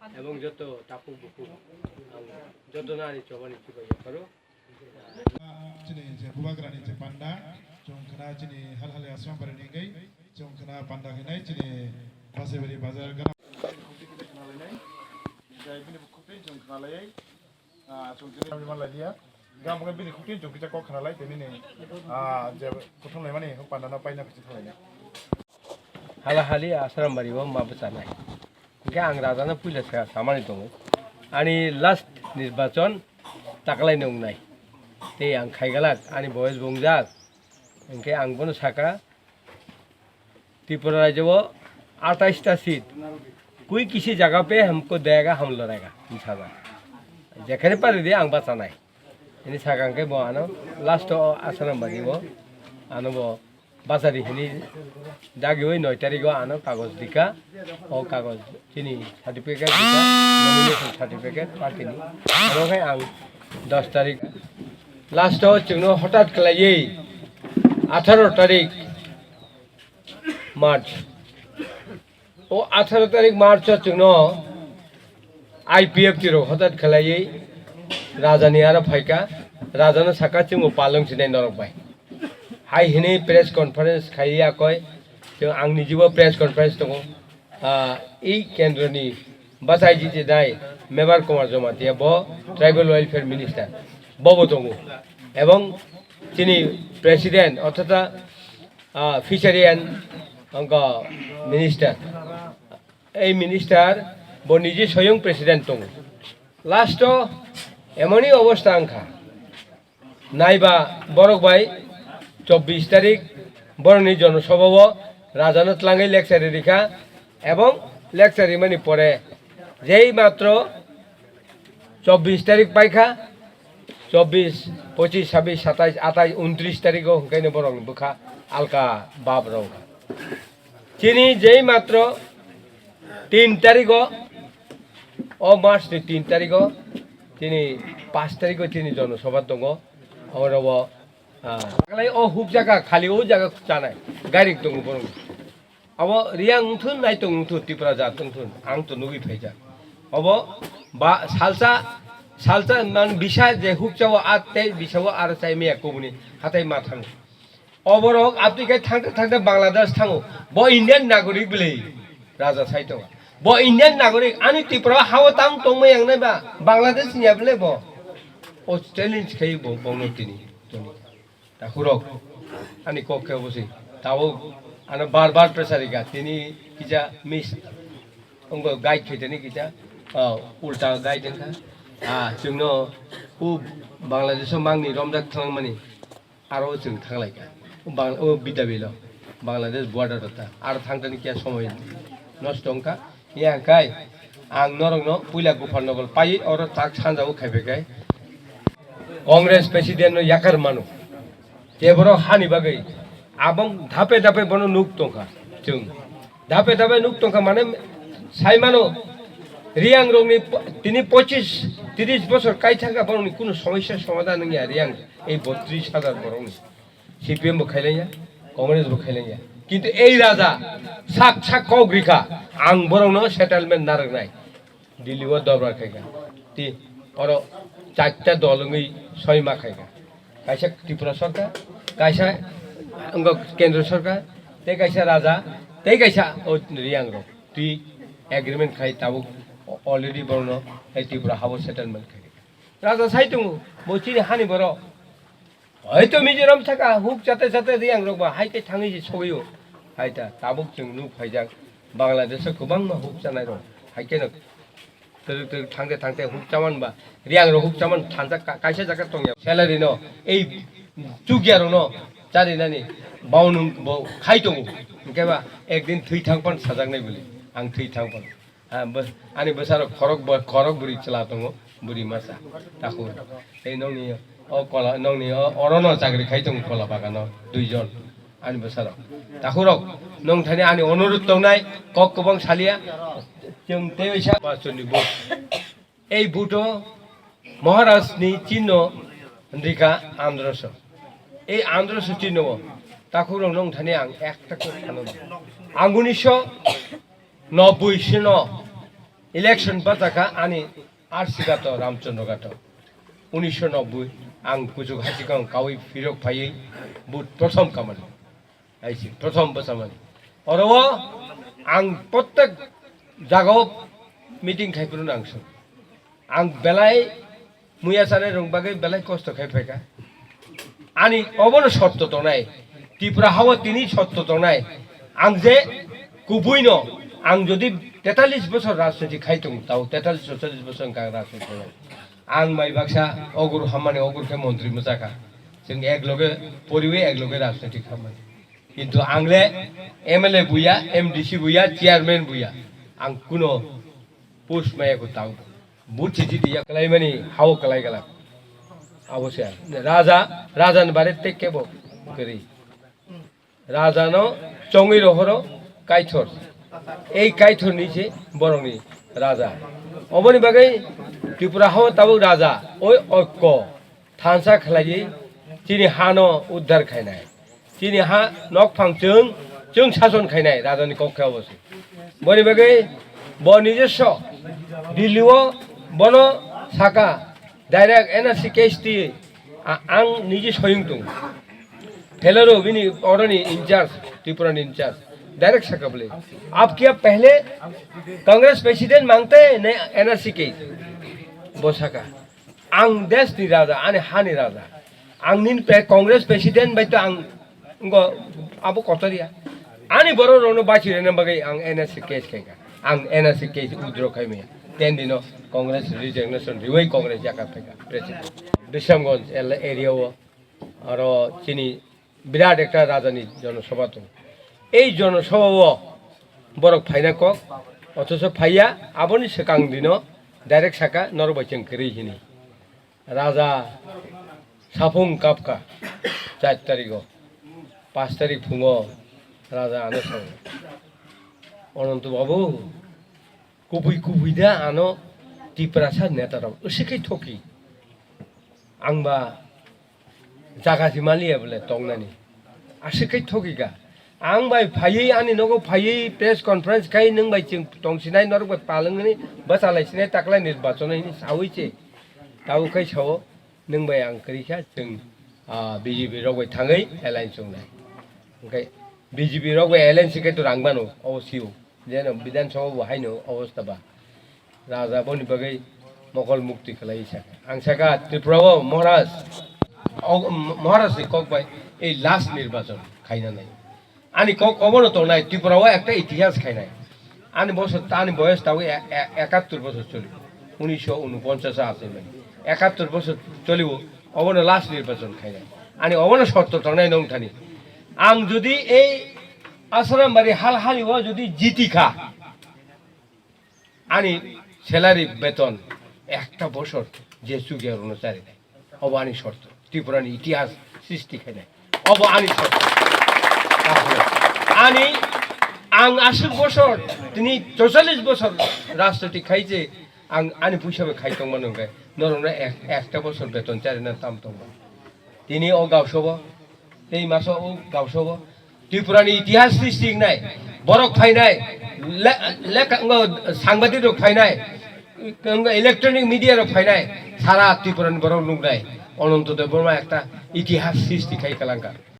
এবং যত টাপু বুকু যত নারী চবানি চিবাই করো Cini je bubagrani je panda, jong kena cini hal-hal yang asam pada ninggai, jong kena panda kena cini pasai beri bazar kena. Jadi bini bukti jong kena lagi, jong kena kami malah dia. Gam bukan bini bukti jong kita kau kena lagi, ini nih, je potong lagi mana nih, panda napa ini kita kena lagi. हालाहाली आश्रम बारी वो माबचा नाही क्या अंग्रेजांना police का सामान दङ आणि last निर्वाचन ताकलाय नंग नाही ते आं खायगलाक आणि बयस बंजाक इनके आं बनो साका त्रिपुरा राज्य वो 28 सीट कोई किसी जगह पे हमको देगा हम लड़ेगा इंशाल्लाह जेखने पर दे आं बचा नाही ini साका के बो आनो लास्ट आश्रम बारी वो आनो बो बाजारी हिनी दागी हुई 9 तारीख को आनो कागज दिखा और कागज चीनी सर्टिफिकेट दिखा नॉमिनेशन सर्टिफिकेट पार्टी नी और है आं 10 तारीख लास्ट हो चुनो हठात कलाये 18 तारीख मार्च ओ 18 तारीख मार्च चुनो आईपीएफ तिरो हठात कलाये राजानी आरो फाइका राजानो साका चुमो पालं सिनाय नरक बाय हाय हिने प्रेस कॉन्फ्रेंस खाइया कय जों आंनि जिबो प्रेस कॉन्फ्रेंस दङ ई केन्द्रनि बासाइजि जे दाय मेबार कुमार जमातिया ब ट्राइबल वेलफेयर मिनिस्टार बबो दङ এবং তিনি প্রেসিডেন্ট অর্থাৎ ফিশারি এন্ড অঙ্ক মিনিস্টার এই মিনিস্টার ব নিজে স্বয়ং প্রেসিডেন্ট দङ লাস্ট এমনই অবস্থা আংখা নাইবা বরক ভাই 24 तारीख बरनी जनसभा राजानो तलांगै लेक्चारि रेखा एवं लेक्चारि माने परे जेई मात्र 24 तारीख पाइखा 24 25 26 27 28 29 तारीख हंकाइनो बरं बुखा आलका बाब रौ चिनी जेई मात्र 3 तारीख ओ मार्च 3 तारीख चिनी 5 तारीख चिनी जनसभा दङ और ओ हुक जगह खाली ओ जगह जानाय गारि दङ बरं अब रियां थुन नाय दङ थु त्रिपुरा जाथों थुन आं तो नुगि फैजा अब बा सालसा मान बिसा जे हुक जाव आते बिसाव आरो चाइ मिया कोबुनि हाथाय मा थाङो अबरक आपटिके थांते थांते बांग्लादेश थाङो ब इंडियन नागरिक बिलै राजा साइतो ब इंडियन नागरिक आनि त्रिपुरा हाव तां तंमै यांनाय बा बांग्लादेश निया बिलै ब ओ चैलेंज खै ब बंगतिनि Takurok, ani kok ke bosi, tahu, anu bar pressure ikat, ini kita miss, ongko guide kita ni kita, ulta guide kan, cungno, Bangladesh mangni romdak thang mani, aro cung thang lagi kan, bida bilo, Bangladesh border rata, aro thang tani kia somoy, nostongka, ya kai, ang norong no, puila gufar nobel, pai orang tak sanjau kai bekai, Congress President no yakar manu. जेबरो हानि बागै आबं धापे धापे बनो नुक तंखा जों धापे धापे नुक तंखा माने साइमानो रियां रंनि तिनि 25-30 বছর কাই থাকা বরংনি কোনো সমস্যার সমাধান নয়া রিয়াং এই 32,000 বরংনি সিপিএম বো খাইলাইয়া কংগ্রেস বো খাইলাইয়া কিন্তু এই রাজা সাক সাক কগ্রিকা আং বরংनो সেটেলমেন্ট নারগনাই দিল্লিও দরবার খাইगा তি और চারটা দলङै ছয়মা खाइगा कैसा त्रिपुरा सरकार कैसा उनको केंद्र सरकार ते कैसा राजा ते कैसा रियांग रो ती एग्रीमेंट खाई ताबुक ऑलरेडी बरनो त्रिपुरा हाउस सेटलमेंट खाई राजा साइतुं मोचिनि हानि बरो हयतो मिजोराम थाका हुक जाते जाते रियांग रो बा हाइते थाङै जे सयो हाइता ताबुक जों नु फाइजा बांग्लादेश गोबां मा हुक जानाय रो हाइकेनो थांते थांते हुक जामान बा रियांग रो हुक जामान थांजा कायसा जागा दंया सैलारि न ए चुगियारो न जारि नानि बाउनु खाइ दङ ओंकेबा एक दिन थै थांपन साजांनाय बोलि आं थै थांपन आनि बोसारो खरक बुरि चला दङ बुरि मासा ताखु ए नंनि ओ कला नंनि अरन चाकरि खाइ दङ कला बागान दुइजन आनि बोसारो ताखु रक नों थानि आनि अनुरोध दंनाय कक गोबां सालिया जों तेइसा बासनि बुट এই বুটো মহারাষ্ট্রনি চিহ্ন দিকা আন্ধ্রস এই আন্ধ্রস চিহ্ন তাকু রং থানি আং একটা করে খানো আং 1990 সন ইলেকশন পাতাকা আনি আরসিগাত রামচন্দ্র গাত 1990 आं कुचुक हासिगां कावै फिरक फायै बुट प्रथम खामानि आइसि प्रथम बोसामानि अरव आं प्रत्येक जागाव मिटिं खायफोर नांसो आं बेलाय मुया साने रंबागै बेलाय कष्ट खायफायका आनि अबन शर्त दंनाय त्रिपुरा हावा तिनि शर्त दंनाय आं जे गुबैनो आं जदि 43 बोसोर राजनीति खायदों ताव 43-44 बोसोर का राजनीति आं माइ बाक्सा अगुर हामानि अगुरखे मन्त्रि मोजाखा जों एकलगे परिवे एकलगे राजनीति खामानि किन्तु आंले एमएलए बुया एमडीसी बुया चेयरमैन बुया आं कुनो पोस्ट मायाको ताउ बुथि दिया कलाई मानि हाव कलाई गला अवश्य राजान बारे टेकेबो करी राजानो चंगै रहरो काइथर এই কাইথর নিচে বরংনি রাজা অবনি বাগै त्रिपुरा हाव ताबो राजा ओइ ঐক্য थानसा खलायै तिनि हानो उद्धार खायनाय तिनि हा नक फांचों जों शासन खायनाय राजानि कक्षायाव बसे बनि बागै ब নিজস্ব दिल्लीव बनो साका डाइरेक्ट एनआरसी केस ति आं निजे सयं दं फेलरो बिनि अरनि इनचार्ज त्रिपुरानि इनचार्ज डायरेक्ट साका बोले आप क्या पहले कांग्रेस प्रेसिडेंट मांगते ने एनआरसी केस बसाका आं देश नि राजा आने हानि राजा आं निन कांग्रेस प्रेसिडेंट बाय तो आं गो आबो कतरिया आनि बरो रोनो बाची रेन बगै आं एनआरसी केस खायका आं एनआरसी केस उद्र खायमे 10 दिनो कांग्रेस रिजिग्नेशन रिवै कांग्रेस जाका फैका प्रेसिडेंट बिशमगंज एरियाव आरो चिनि बिराट एकटा राजानि जनसभा दं এই জনসভাও বরক ফাইনা কক অথচ ফাইয়া আবনি সেকাং দিন ডাইরেক্ট সাকা নরবাইচেं করিহিনি রাজা সাফুং কাপকা 4 তারিখ 5 তারিখ ফুঙ রাজা আনো সব অনন্ত বাবু কুবুইদা আনো ত্রিপুরাসা নেতারাও এসেখাই ঠকি आंबा জাগাজি মালিয়া বলে টংনানি আसेखाই ঠকিগা आं बाय फायै आनि नगो फायै प्रेस कन्फरेन्स खाय नों बाय जों दंसिनाय नरग बाय पालंनि बसालायसिनाय ताकलाय निर्वाचननि सावैचे दावखाय साव नों बाय आं करिखा जों बीजेपी रग बाय थाङै एलायन्स जोंनाय ओंखाय बीजेपी रग बाय एलायन्स के तो रांबानो अवसिउ जेन विधानसभा बहायनो अवस्था बा राजा बनि बगै मगल मुक्ति खलाय साका आं साका त्रिपुराव महाराज कक बाय এই লাস্ট নির্বাচন খাইনা নাই आनी कबनो तो नाय त्रिपुराव একটা ইতিহাস খাইনাই आनी बছর तानी बयस ताव 71 বছর চলিব 1949 আছে মানে 71 বছর চলিব অবনো লাস্ট নির্বাচন খাইনাই आनी অবনো শর্ত তনাই নং থানি आं যদি এই আশ্রমবাড়ি হালহালিও যদি জিতি খা आनी স্যালারি বেতন একটা বছর যে সুগিয়ার অনুসারে নাই অবানি শর্ত ত্রিপুরানি ইতিহাস সৃষ্টি খাইনাই অবানি শর্ত आनी आं 80 বছর তিনি 44 বছর রাজনীতি খাইছে आं आनी फैसाबो खायदोंमोन ओंखाय नरना একটা বছর বেতন চারিনা তামতोंमोन তিনি ও গাवसोब এই মাসो ও गावसोब त्रिपुरानि इतिहास सृष्टि नाय बरक फायनाय लेखा सांबादिक रक फायनाय इलेक्ट्रनिक मीडिया रक फायनाय सारा त्रिपुरानि बरक नुनाय अनंत देव बर्मा একটা ইতিহাস সৃষ্টি খাই কালাঙ্কা